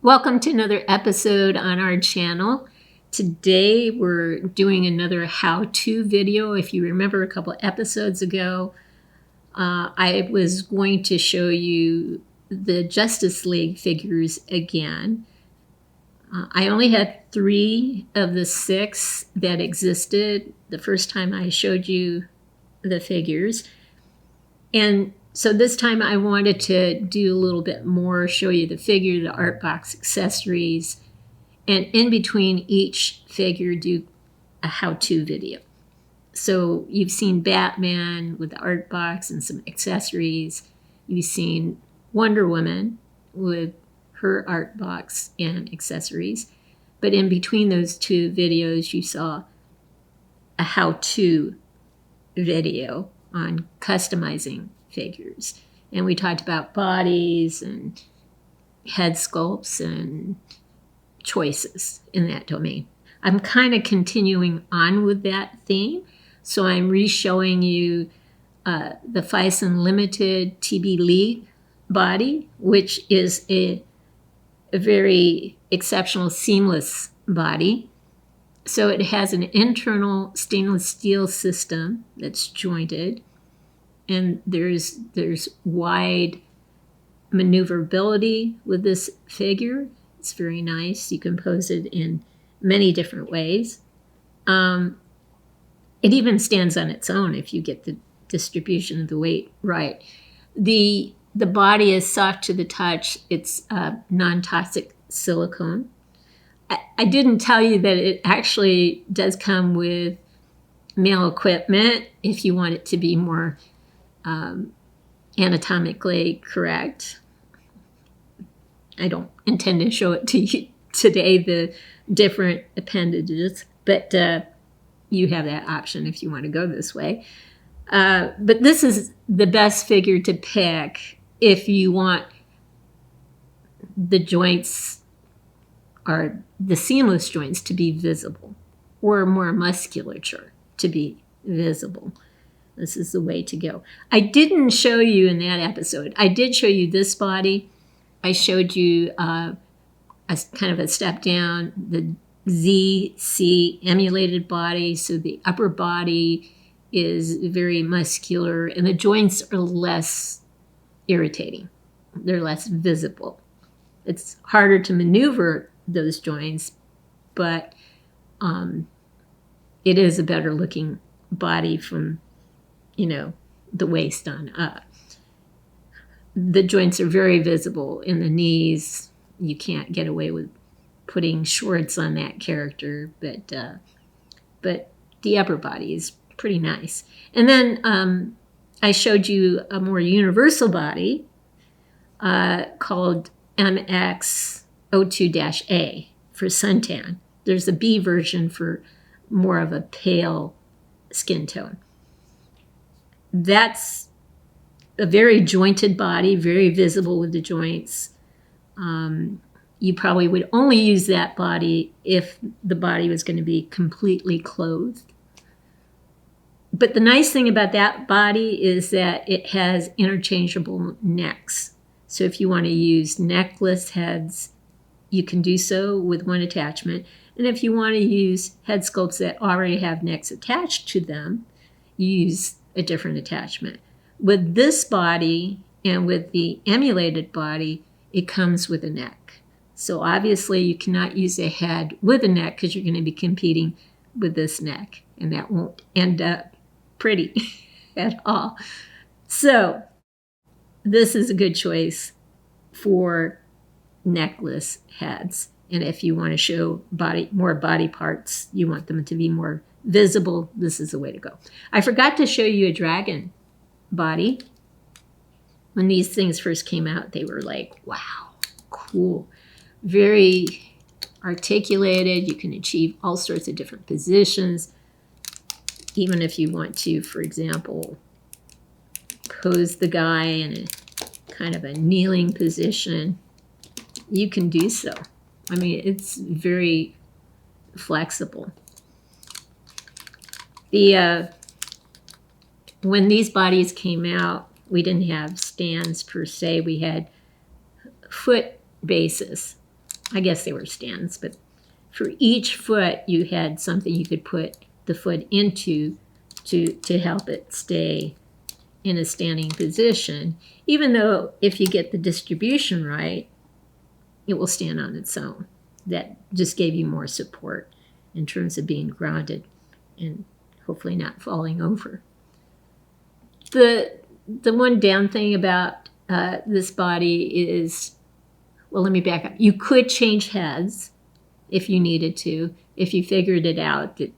Welcome to another episode on our channel. Today we're doing another how-to video. If you remember a couple episodes ago, I was going to show you the Justice League figures again. I only had 3 of the 6 that existed the first time I showed you the figures. And so this time I wanted to do a little bit more, show you the figure, the art box accessories, and in between each figure do a how-to video. So you've seen Batman with the art box and some accessories. You've seen Wonder Woman with her art box and accessories. But in between those 2 videos, you saw a how-to video on customizing figures. And we talked about bodies and head sculpts and choices in that domain. I'm kind of continuing on with that theme. So I'm re-showing you the Phicen Limited TBLeague body, which is a very exceptional seamless body. So it has an internal stainless steel system that's jointed, and there's wide maneuverability with this figure. It's very nice. You can pose it in many different ways. It even stands on its own if you get the distribution of the weight right. The body is soft to the touch. It's non-toxic silicone. I didn't tell you that it actually does come with male equipment if you want it to be more anatomically correct. I don't intend to show it to you today, the different appendages, but you have that option if you want to go this way. But this is the best figure to pick if you want the joints or the seamless joints to be visible, or more musculature to be visible. This is the way to go. I didn't show you in that episode. I did show you this body. I showed you a kind of a step down, the ZC emulated body. So the upper body is very muscular and the joints are less irritating. They're less visible. It's harder to maneuver those joints, but it is a better looking body from, the waist on up. The joints are very visible in the knees. You can't get away with putting shorts on that character, but the upper body is pretty nice. And then I showed you a more universal body called MX02-A for suntan. There's a B version for more of a pale skin tone. That's a very jointed body, very visible with the joints. You probably would only use that body if the body was going to be completely clothed. But the nice thing about that body is that it has interchangeable necks. So if you want to use neckless heads, you can do so with one attachment. And if you want to use head sculpts that already have necks attached to them, you use a different attachment. With this body and with the emulated body, it comes with a neck. So obviously you cannot use a head with a neck because you're going to be competing with this neck, and that won't end up pretty at all. So this is a good choice for neckless heads. And if you want to show more body parts, you want them to be more visible, this is the way to go. I forgot to show you a dragon body. When these things first came out, they were like, wow, cool. Very articulated. You can achieve all sorts of different positions. Even if you want to, for example, pose the guy in a kind of a kneeling position, you can do so. I mean, it's very flexible. When these bodies came out, we didn't have stands per se. We had foot bases. I guess they were stands, but for each foot you had something you could put the foot into to help it stay in a standing position, even though if you get the distribution right, it will stand on its own. That just gave you more support in terms of being grounded and hopefully not falling over. The one down thing about this body is, well, let me back up. You could change heads if you needed to. If you figured it out that,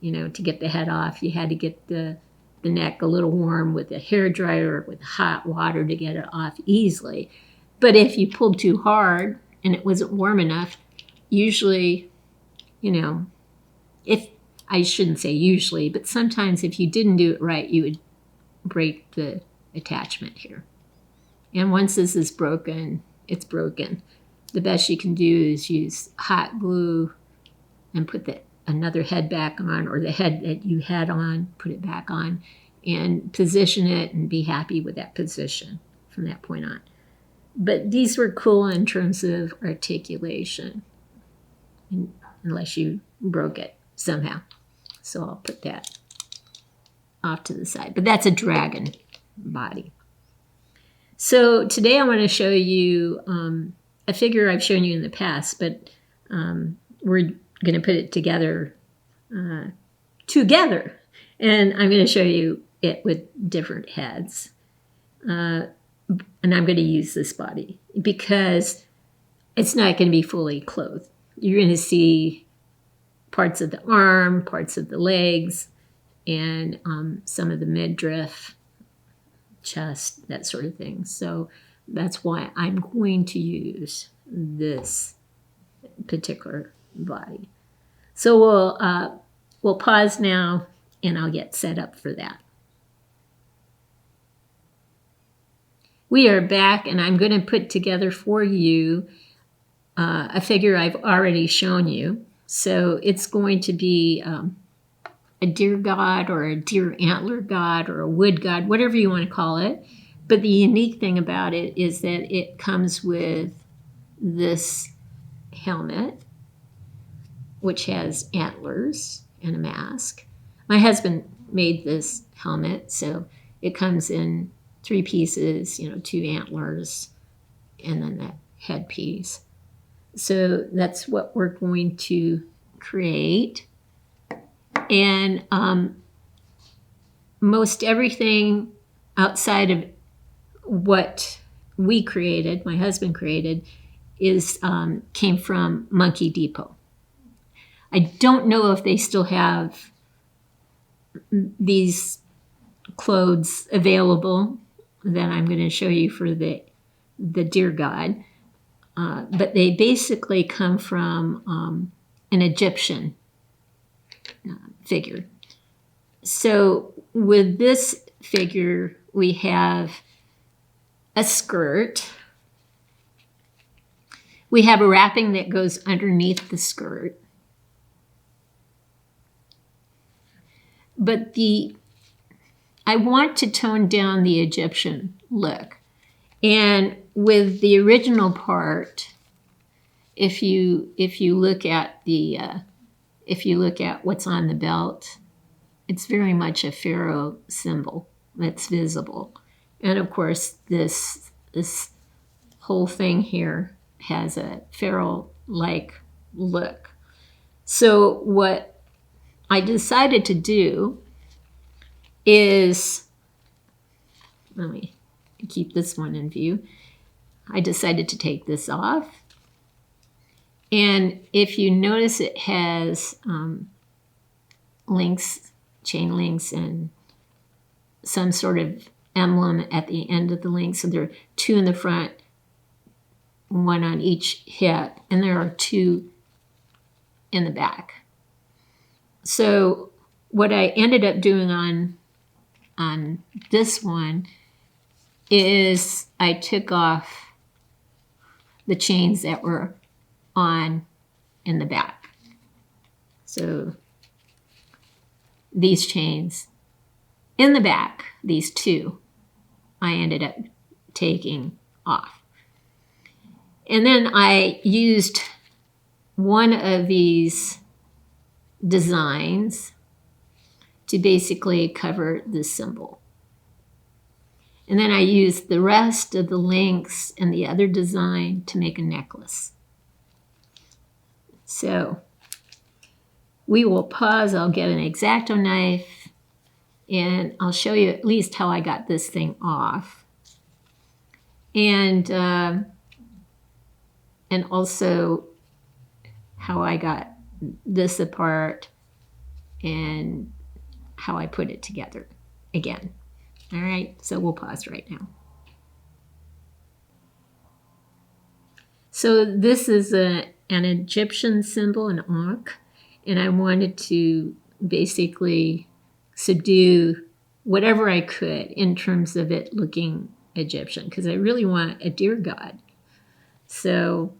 to get the head off, you had to get the neck a little warm with a hair dryer or with hot water to get it off easily. But if you pulled too hard and it wasn't warm enough, usually, if I shouldn't say usually, but sometimes if you didn't do it right, you would break the attachment here. And once this is broken, it's broken. The best you can do is use hot glue and put another head back on, or the head that you had on, put it back on, and position it and be happy with that position from that point on. But these were cool in terms of articulation, unless you broke it somehow. So I'll put that off to the side. But that's a dragon body. So today I want to show you a figure I've shown you in the past, but we're going to put it together, and I'm going to show you it with different heads. And I'm going to use this body because it's not going to be fully clothed. You're going to see parts of the arm, parts of the legs, and some of the midriff, chest, that sort of thing. So that's why I'm going to use this particular body. So we'll pause now, and I'll get set up for that. We are back, and I'm going to put together for you a figure I've already shown you. So it's going to be a deer god or a deer antler god or a wood god, whatever you want to call it. But the unique thing about it is that it comes with this helmet, which has antlers and a mask. My husband made this helmet, so it comes in 3 pieces, 2 antlers, and then that headpiece. So that's what we're going to create. And most everything outside of what we created, my husband created, came from Monkey Depot. I don't know if they still have these clothes available that I'm going to show you for the deer god, but they basically come from an Egyptian figure. So with this figure, we have a skirt. We have a wrapping that goes underneath the skirt. But I want to tone down the Egyptian look. And with the original part, if you look at what's on the belt, it's very much a pharaoh symbol that's visible. And of course, this whole thing here has a pharaoh-like look. So what I decided to do is, let me keep this one in view. I decided to take this off. And if you notice, it has links, chain links, and some sort of emblem at the end of the link. So there are 2 in the front, 1 on each hip, and there are 2 in the back. So what I ended up doing on this one is I took off the chains that were on in the back. So these chains in the back, these 2, I ended up taking off. And then I used one of these designs to basically cover this symbol. And then I used the rest of the links and the other design to make a necklace. So we will pause. I'll get an X-Acto knife and I'll show you at least how I got this thing off. And also how I got this apart and how I put it together again. All right, so we'll pause right now. So this is an Egyptian symbol, an ankh, and I wanted to basically subdue whatever I could in terms of it looking Egyptian, because I really want a deer god. So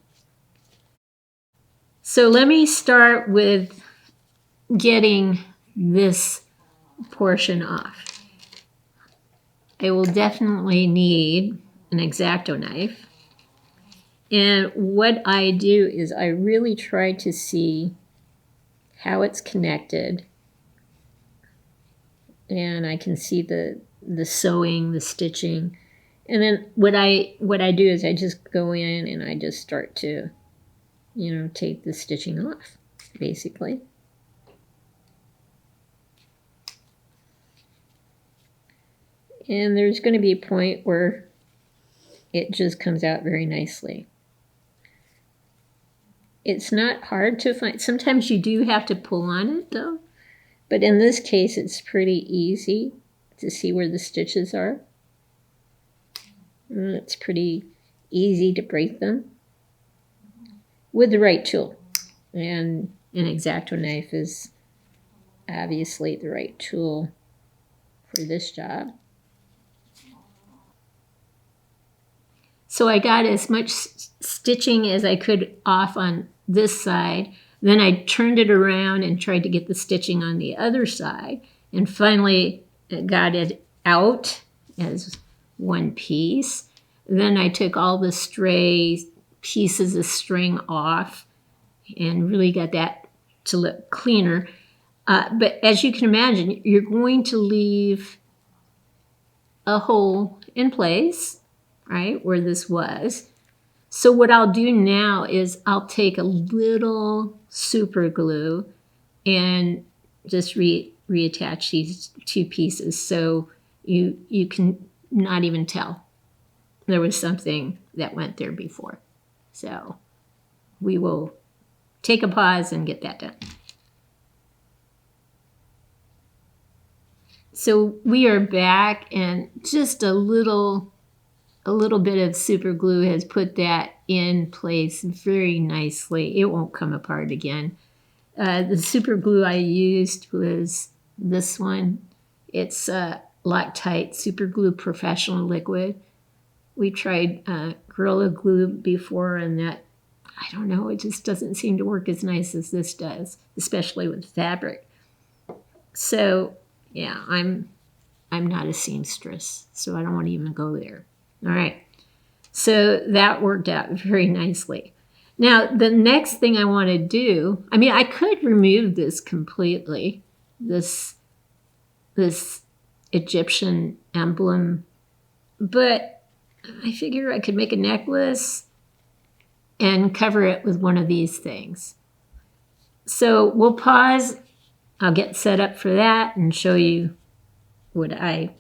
let me start with getting this portion off. I will definitely need an X-Acto knife. And what I do is I really try to see how it's connected. And I can see the sewing, the stitching. And then what I do is I just go in and I just start to, take the stitching off, basically. And there's going to be a point where it just comes out very nicely. It's not hard to find. Sometimes you do have to pull on it, though. But in this case, it's pretty easy to see where the stitches are. And it's pretty easy to break them with the right tool. And an X-Acto knife is obviously the right tool for this job. So I got as much stitching as I could off on this side. Then I turned it around and tried to get the stitching on the other side. And finally got it out as one piece. Then I took all the stray pieces of string off and really got that to look cleaner. But as you can imagine, you're going to leave a hole in place, right, where this was. So what I'll do now is I'll take a little super glue and just reattach these two pieces so you can not even tell there was something that went there before. So we will take a pause and get that done. So we are back, and just a little bit of super glue has put that in place very nicely. It won't come apart again. The super glue I used was this one. It's Loctite Super Glue Professional Liquid. We tried Gorilla Glue before, and that, I don't know, it just doesn't seem to work as nice as this does, especially with fabric. So yeah, I'm not a seamstress, so I don't want to even go there. All right, so that worked out very nicely. Now, the next thing I want to do, I could remove this completely, this Egyptian emblem, but I figure I could make a necklace and cover it with one of these things. So we'll pause. I'll get set up for that and show you what I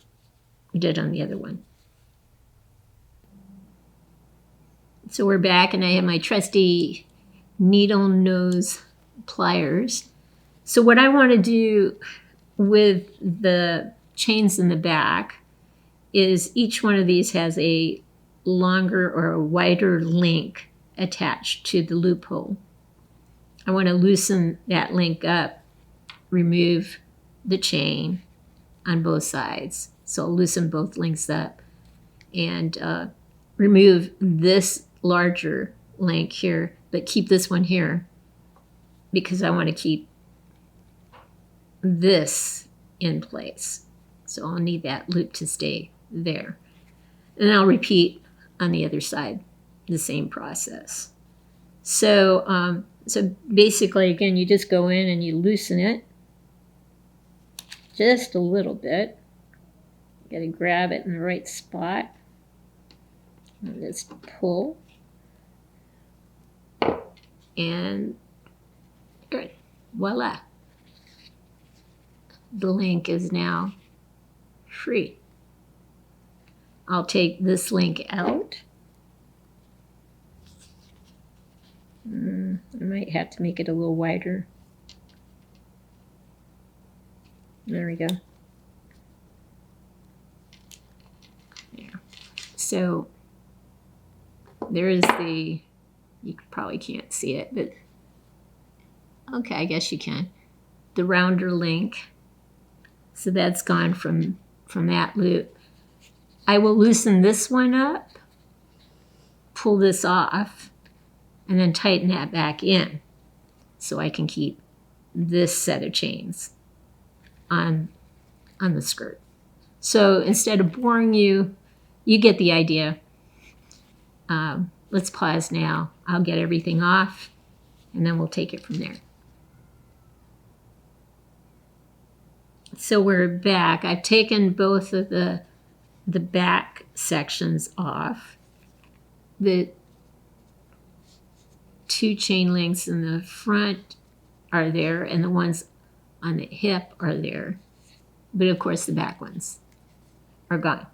did on the other one. So we're back, and I have my trusty needle nose pliers. So what I want to do with the chains in the back is each one of these has a longer or a wider link attached to the loophole. I want to loosen that link up, remove the chain on both sides. So I'll loosen both links up and remove this larger link here, but keep this one here because I want to keep this in place. So I'll need that loop to stay there. And I'll repeat on the other side. the same process. So, so basically, again, you just go in and you loosen it just a little bit. You got to grab it in the right spot. And just pull. And good. Voila. The link is now free. I'll take this link out. I might have to make it a little wider. There we go. Yeah. So there is the, you probably can't see it, but okay, I guess you can. The rounder link. So that's gone from that loop. I will loosen this one up, pull this off, and then tighten that back in so I can keep this set of chains on the skirt. So instead of boring you, you get the idea. Let's pause now. I'll get everything off, and then we'll take it from there. So we're back. I've taken both of the back sections off. The 2 chain links in the front are there, and the ones on the hip are there. But of course, the back ones are gone.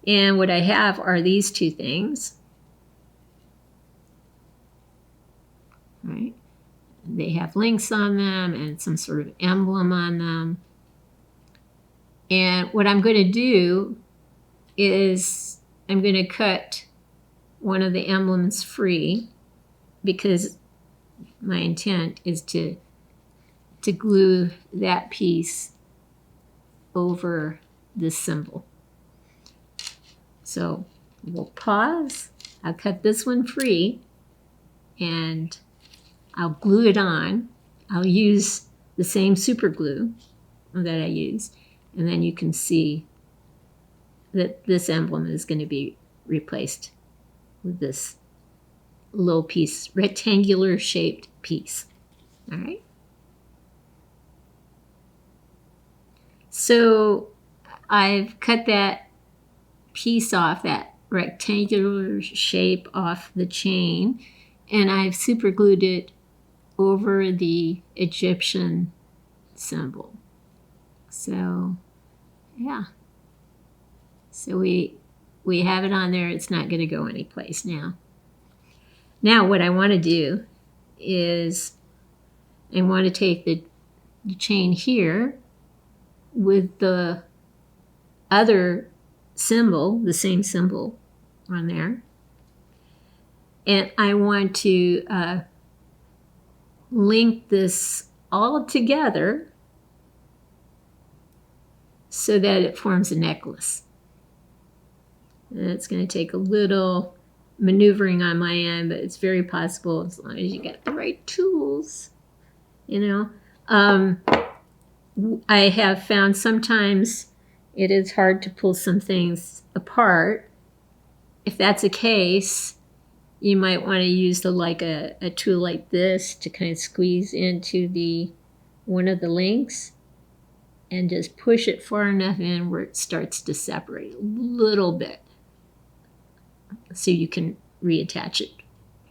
And what I have are these 2 things. Right? They have links on them and some sort of emblem on them. And what I'm going to do is I'm going to cut one of the emblems free, because my intent is to glue that piece over this symbol. So we'll pause. I'll cut this one free and I'll glue it on. I'll use the same super glue that I use, and then you can see that this emblem is going to be replaced with this little piece, rectangular shaped piece. All right. So I've cut that piece off, that rectangular shape off the chain, and I've super glued it over the Egyptian symbol. So yeah. So we have it on there. It's not going to go anyplace now. Now what I want to do is I want to take the chain here with the other symbol, the same symbol on there, and I want to link this all together so that it forms a necklace. And it's going to take a little maneuvering on my end, but it's very possible as long as you get the right tools, you know. I have found sometimes it is hard to pull some things apart. If that's the case, you might want to use a tool like this to kind of squeeze into one of the links and just push it far enough in where it starts to separate a little bit, so you can reattach it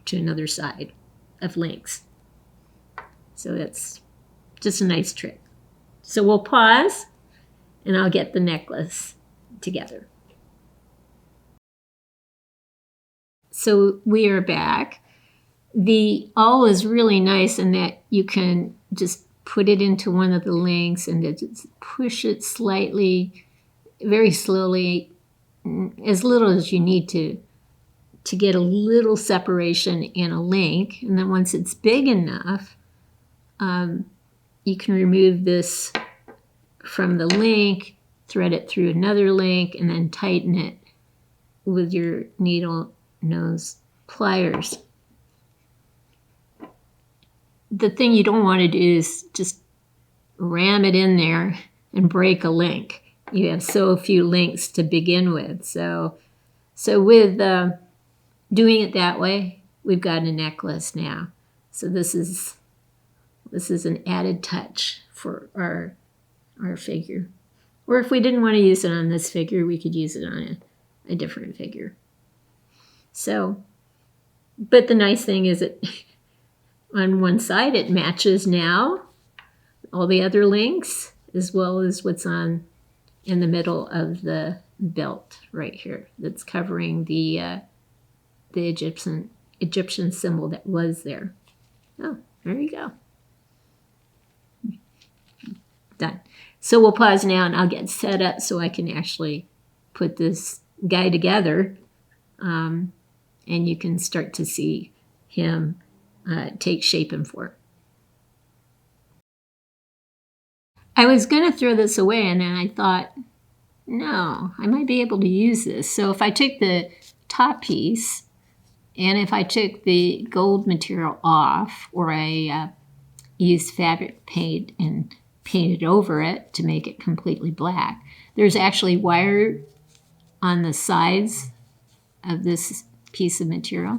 to another side of links. So that's just a nice trick. So we'll pause and I'll get the necklace together. So we are back. The awl is really nice in that you can just put it into one of the links and just push it slightly, very slowly, as little as you need to get a little separation in a link. And then once it's big enough, you can remove this from the link, thread it through another link, and then tighten it with your needle nose pliers. The thing you don't want to do is just ram it in there and break a link. You have so few links to begin with. So with doing it that way, we've got a necklace now. So this is an added touch for our figure. Or if we didn't want to use it on this figure, we could use it on a different figure. So, but the nice thing is that on one side it matches now all the other links, as well as what's on in the middle of the belt right here that's covering the Egyptian symbol that was there. Oh, there you go. Done. So we'll pause now and I'll get set up so I can actually put this guy together, and you can start to see him take shape and form. I was going to throw this away, and then I thought, no, I might be able to use this. So if I took the top piece and if I took the gold material off, or I used fabric paint and painted over it to make it completely black, there's actually wire on the sides of this piece of material.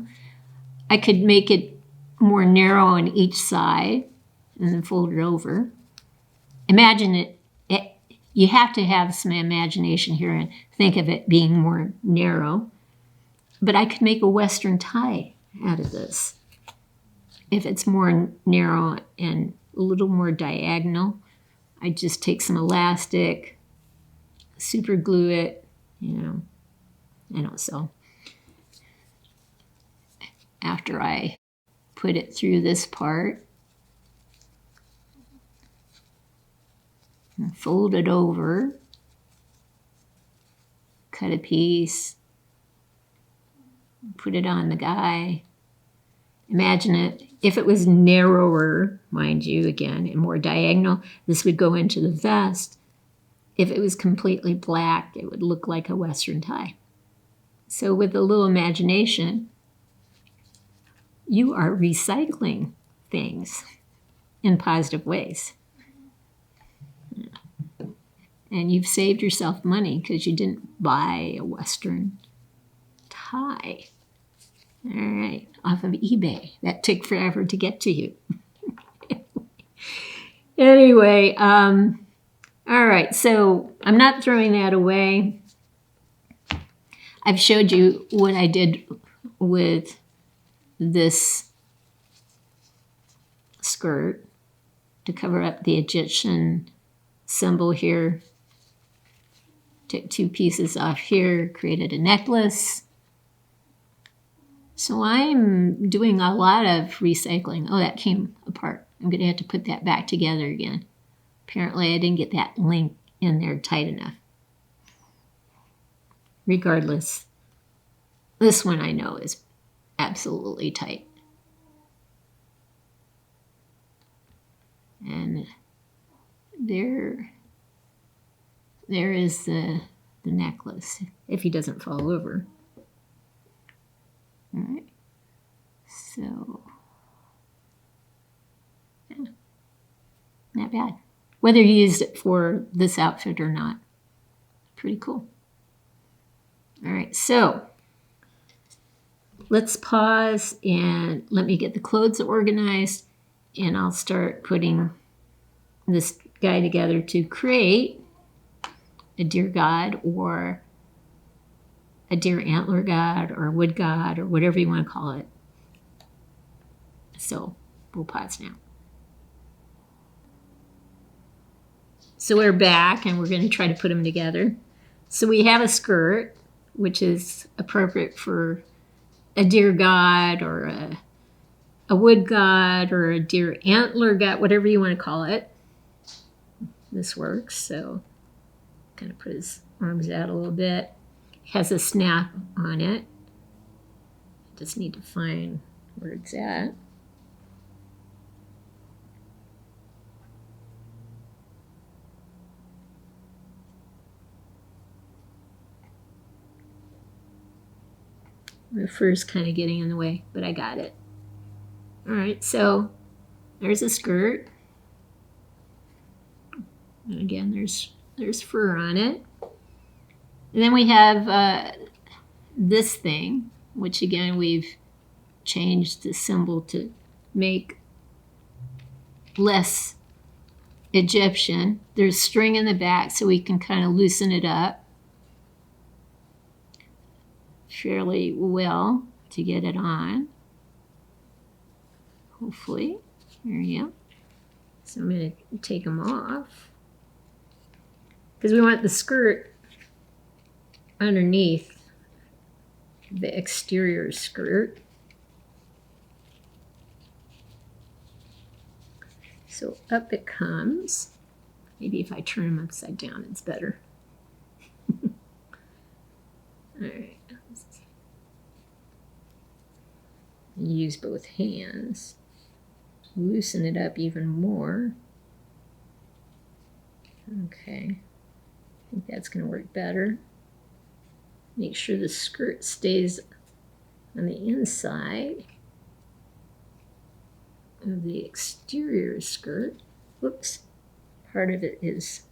I could make it more narrow on each side and then fold it over. Imagine it, you have to have some imagination here and think of it being more narrow. But I could make a Western tie out of this. If it's more narrow and a little more diagonal, I just take some elastic, super glue it, so after I put it through this part, and fold it over, cut a piece, put it on the guy. Imagine it, if it was narrower, mind you, again, and more diagonal, this would go into the vest. If it was completely black, it would look like a Western tie. So with a little imagination, you are recycling things in positive ways. And you've saved yourself money because you didn't buy a Western tie. All right, off of eBay. That took forever to get to you. Anyway, all right, so I'm not throwing that away. I've showed you what I did with this skirt to cover up the Egyptian symbol here. Took two pieces off here, created a necklace. So I'm doing a lot of recycling. Oh, that came apart. I'm going to have to put that back together again. Apparently I didn't get that link in there tight enough. Regardless, this one I know is absolutely tight. And there is the necklace, if he doesn't fall over. All right, so yeah, not bad. Whether you used it for this outfit or not, pretty cool. All right, so let's pause and let me get the clothes organized, and I'll start putting this guy together to create a deer god or a deer antler god or a wood god or whatever you want to call it. So we'll pause now. So we're back and we're going to try to put them together. So we have a skirt, which is appropriate for a deer god or a wood god or a deer antler god, whatever you want to call it. This works. So kind of put his arms out a little bit. Has a snap on it. Just need to find where it's at. The fur's kind of getting in the way, but I got it. All right, so there's a skirt. And again, there's fur on it. And then we have this thing. which again, we've changed the symbol to make less Egyptian. There's string in the back, so we can kind of loosen it up fairly well to get it on. Hopefully. There you go. So I'm going to take them off because we want the skirt underneath the exterior skirt. So up it comes. Maybe if I turn them upside down, it's better. All right. Use both hands. Loosen it up even more. Okay. I think that's going to work better. Make sure the skirt stays on the inside of the exterior skirt. Whoops. Part of it is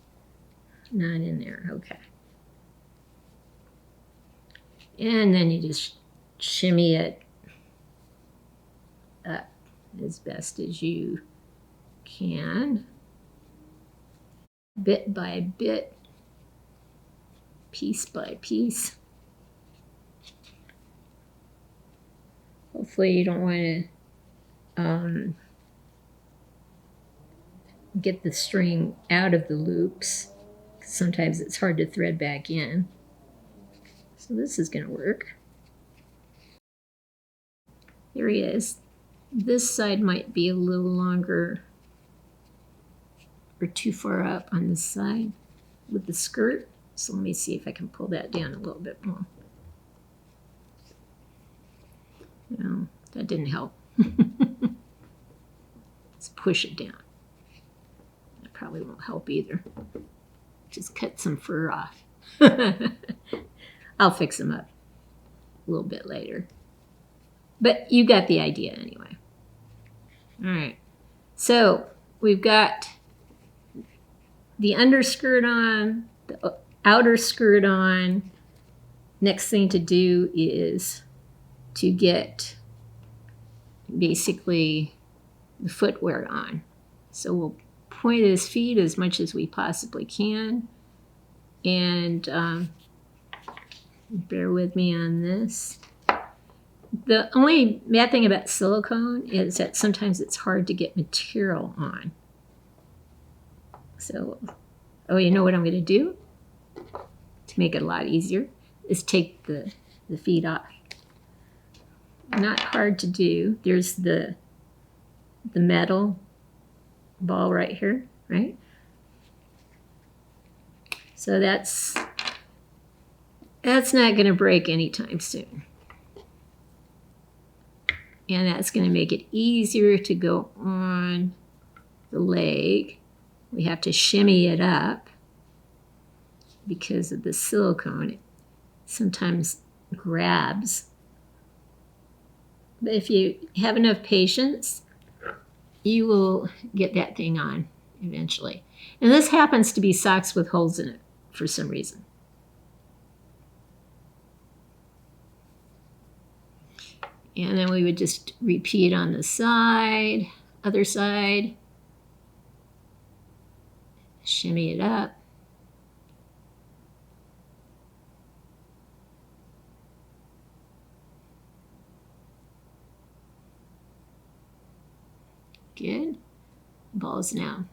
not in there. Okay. And then you just shimmy it up as best as you can, bit by bit, piece by piece. Hopefully you don't want to get the string out of the loops. Sometimes it's hard to thread back in. So this is going to work. Here he is. This side might be a little longer or too far up on this side with the skirt. So let me see if I can pull that down a little bit more. No, that didn't help. Let's push it down. That probably won't help either. Just cut some fur off. I'll fix them up a little bit later. But you got the idea anyway. All right. So we've got the underskirt on, the outer skirt on. Next thing to do is to get basically the footwear on. So we'll point his feet as much as we possibly can. And bear with me on this. The only bad thing about silicone is that sometimes it's hard to get material on. So, you know what I'm going to do to make it a lot easier is take the feet off. Not hard to do. There's the metal ball right here, right? So that's not going to break anytime soon. And that's going to make it easier to go on the leg. We have to shimmy it up because of the silicone. It sometimes grabs. But if you have enough patience, you will get that thing on eventually. And this happens to be socks with holes in it for some reason. And then we would just repeat on the side, other side. Shimmy it up. Good. Balls now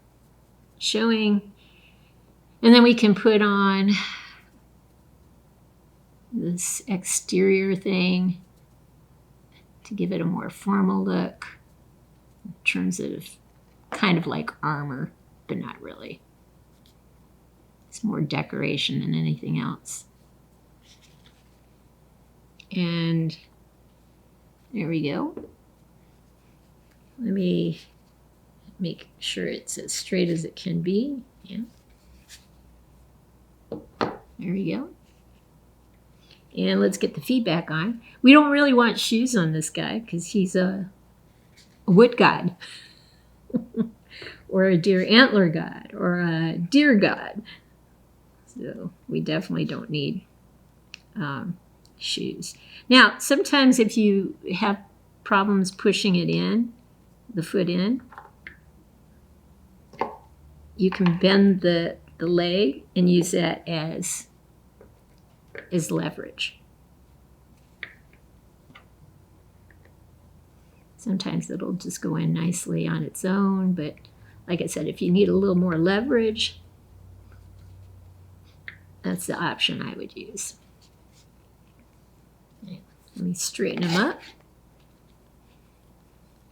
showing. And then we can put on this exterior thing to give it a more formal look in terms of kind of like armor, but not really. It's more decoration than anything else. And there we go. Let me make sure it's as straight as it can be. Yeah. There we go. And let's get the feet back on. We don't really want shoes on this guy because he's a wood god or a deer antler god or a deer god. So we definitely don't need shoes. Now, sometimes if you have problems pushing it in, the foot in, you can bend the leg and use that as leverage. Sometimes it'll just go in nicely on its own, but like I said, if you need a little more leverage, that's the option I would use. Let me straighten them up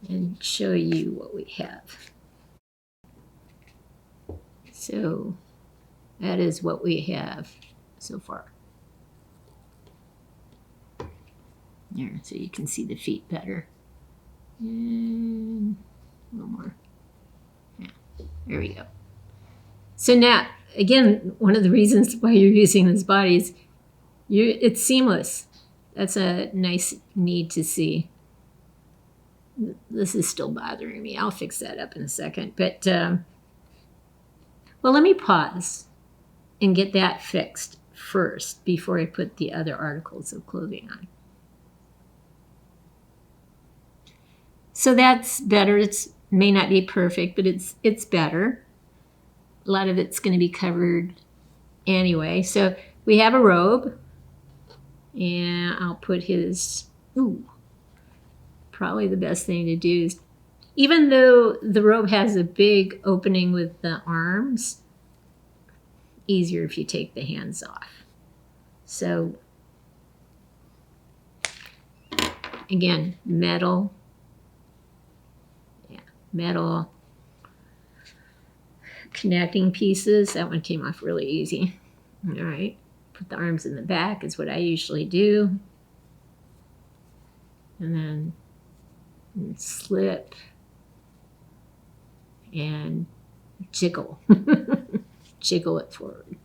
and show you what we have. So that is what we have so far. There, so you can see the feet better. And a little more. Yeah, there we go. So now, again, one of the reasons why you're using this body is it's seamless. That's a nice need to see. This is still bothering me. I'll fix that up in a second. But, well, let me pause and get that fixed first before I put the other articles of clothing on. So that's better. It may not be perfect, but it's better. A lot of it's going to be covered anyway. So we have a robe, and I'll put his, probably the best thing to do is, even though the robe has a big opening with the arms, easier if you take the hands off. So again, metal. Yeah, metal. Connecting pieces. That one came off really easy. All right. Put the arms in the back is what I usually do. And then slip and jiggle. Jiggle it forward.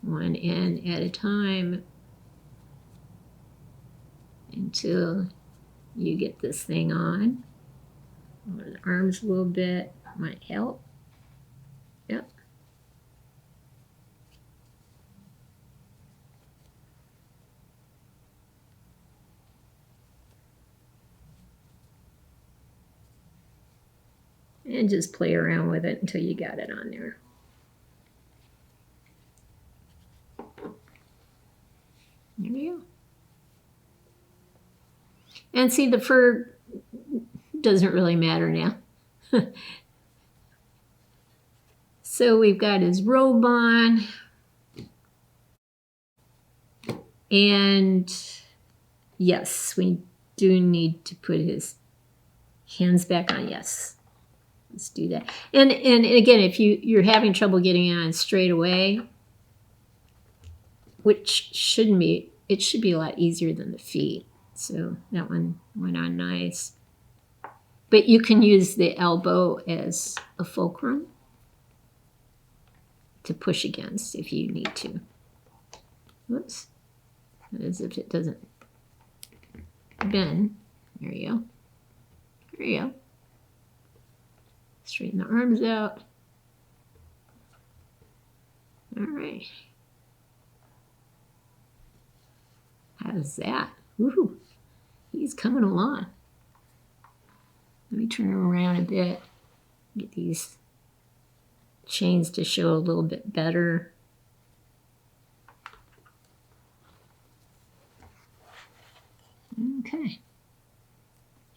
One end at a time until you get this thing on. Over the arms a little bit might help. Yep. And just play around with it until you got it on there. There you go. And see, the fur doesn't really matter now. So we've got his robe on. And yes, we do need to put his hands back on. Yes. Let's do that. And again, if you're having trouble getting it on straight away, which shouldn't be, it should be a lot easier than the feet. So that one went on nice. But you can use the elbow as a fulcrum to push against if you need to. Whoops. As if it doesn't bend. There you go. There you go. Straighten the arms out. All right. How's that? Woohoo. He's coming along. Let me turn him around a bit. Get these chains to show a little bit better. Okay.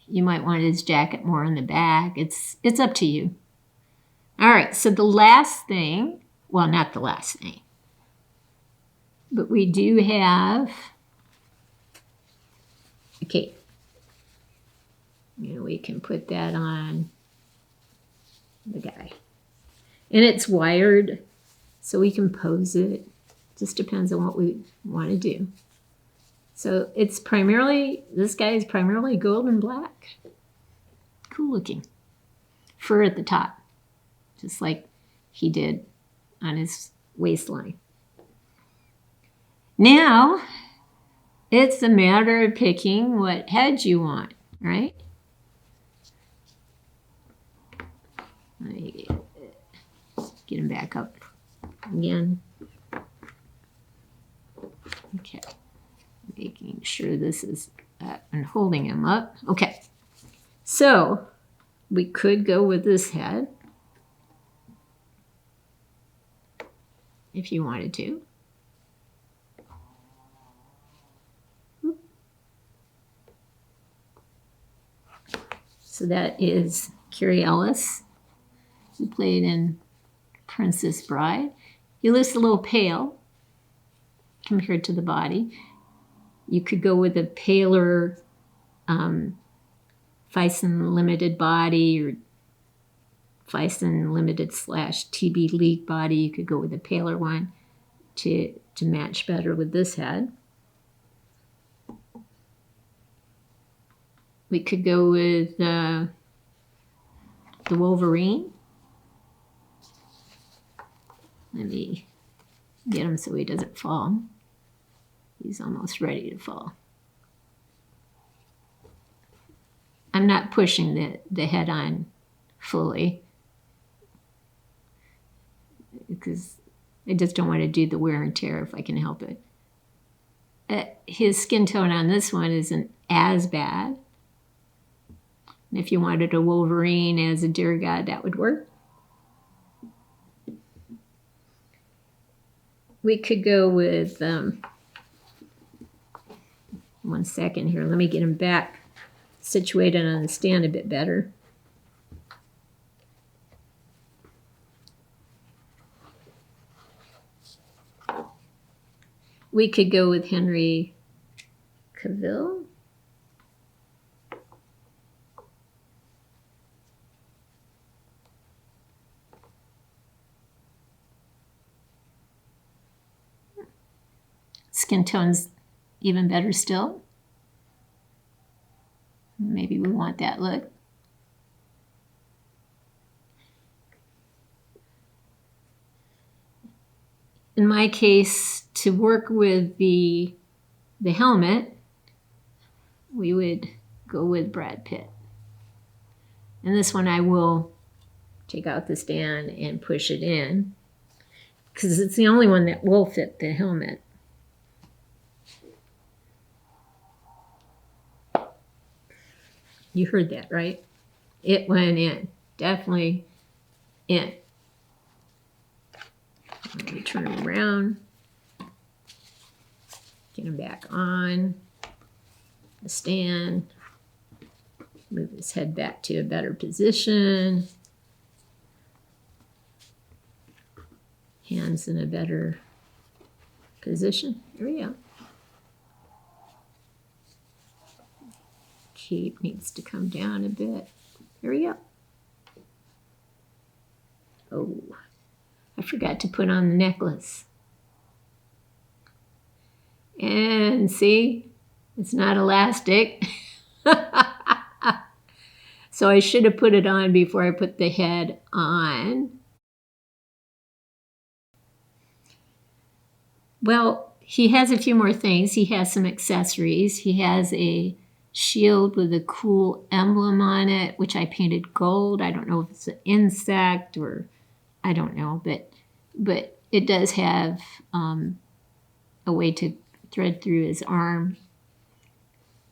You might want his jacket more in the back. It's up to you. All right, so the last thing, well, not the last thing, but we do have a cape. We can put that on the guy. And it's wired, so we can pose it. Just depends on what we want to do. So it's primarily, this guy is primarily gold and black. Cool looking. Fur at the top, just like he did on his waistline. Now, it's a matter of picking what head you want, right? Let me get him back up again. Okay, making sure this is and holding him up. Okay, so we could go with this head if you wanted to. So that is Carrie Elwes, who played in Princess Bride. He looks a little pale compared to the body. You could go with a paler Phicen Limited body or Phicen Limited / TBLeague body. You could go with a paler one to match better with this head. We could go with the Wolverine. Let me get him so he doesn't fall. He's almost ready to fall. I'm not pushing the head on fully because I just don't want to do the wear and tear if I can help it. His skin tone on this one isn't as bad. And if you wanted a Wolverine as a deer god, that would work. We could go with, 1 second here, let me get him back situated on the stand a bit better. We could go with Henry Cavill. Skin tone's even better still. Maybe we want that look. In my case, to work with the helmet, we would go with Brad Pitt. And this one I will take out the stand and push it in because it's the only one that will fit the helmet. You heard that, right? It went in. Definitely in. Let me turn him around. Get him back on the stand. Move his head back to a better position. Hands in a better position. Here we go. Cape needs to come down a bit. Here we go. Oh, I forgot to put on the necklace. And see, it's not elastic. So I should have put it on before I put the head on. Well, he has a few more things. He has some accessories. He has a shield with a cool emblem on it, which I painted gold. I don't know if it's an insect or I don't know, but it does have a way to thread through his arm.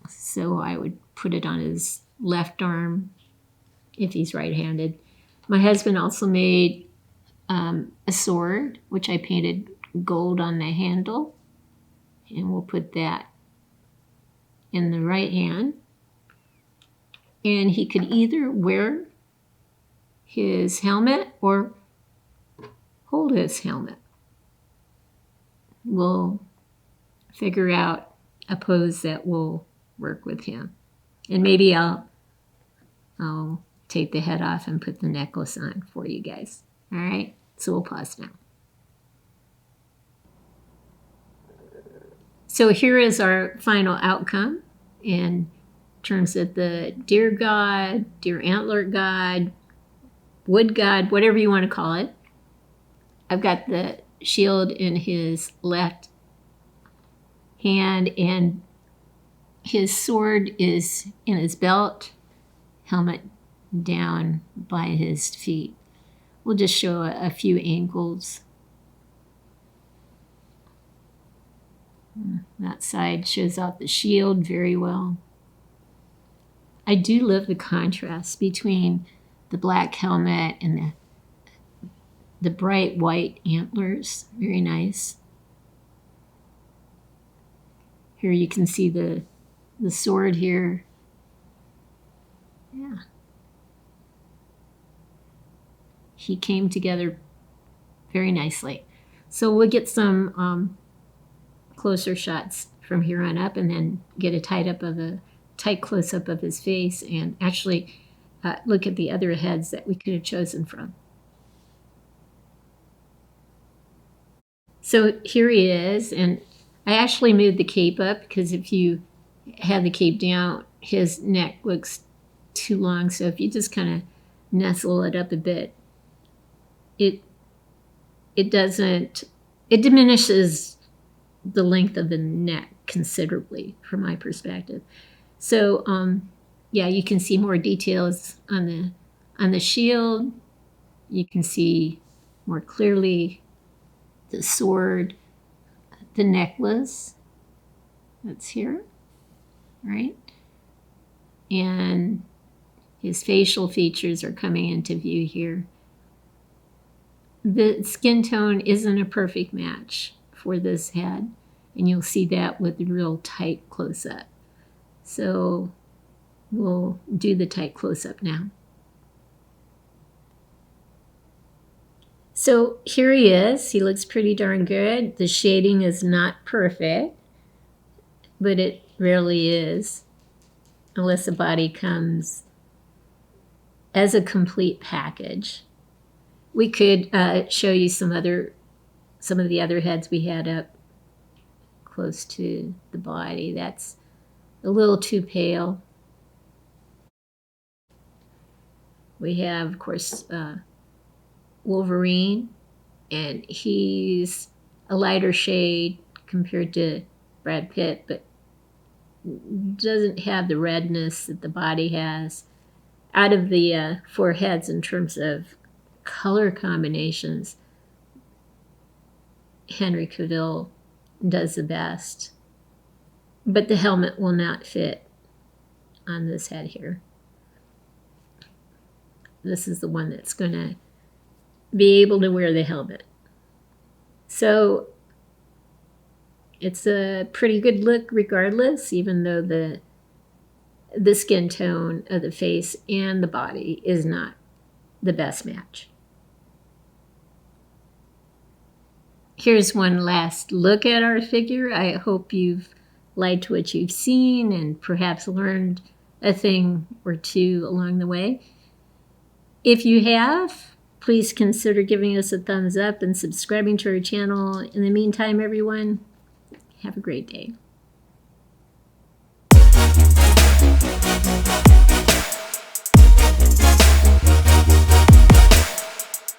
So I would put it on his left arm if he's right-handed. My husband also made a sword, which I painted gold on the handle, and we'll put that in the right hand. And he could either wear his helmet or hold his helmet. We'll figure out a pose that will work with him. And maybe I'll take the head off and put the necklace on for you guys. All right, so we'll pause now. So here is our final outcome in terms of the deer god, deer antler god, wood god, whatever you want to call it. I've got the shield in his left hand and his sword is in his belt, helmet down by his feet. We'll just show a few angles. That side shows off the shield very well. I do love the contrast between the black helmet and the bright white antlers. Very nice. Here you can see the sword here. Yeah. He came together very nicely. So we'll get some closer shots from here on up, and then get a tight close-up of his face, and actually look at the other heads that we could have chosen from. So here he is, and I actually moved the cape up because if you have the cape down, his neck looks too long. So if you just kind of nestle it up a bit, it diminishes the length of the neck considerably from my perspective. So yeah, you can see more details on the shield. You can see more clearly the sword, the necklace that's here, right? And his facial features are coming into view here. The skin tone isn't a perfect match for this head, and you'll see that with the real tight close-up. So we'll do the tight close-up now. So here he is. He looks pretty darn good. The shading is not perfect, but it rarely is, unless the body comes as a complete package. We could show you some of the other heads we had up close to the body. That's a little too pale. We have, of course, Wolverine, and he's a lighter shade compared to Brad Pitt, but doesn't have the redness that the body has. Out of the 4 heads in terms of color combinations, Henry Cavill does the best, but the helmet will not fit on this head here. This is the one that's going to be able to wear the helmet. So it's a pretty good look regardless, even though the skin tone of the face and the body is not the best match. Here's one last look at our figure. I hope you've liked what you've seen and perhaps learned a thing or two along the way. If you have, please consider giving us a thumbs up and subscribing to our channel. In the meantime, everyone, have a great day.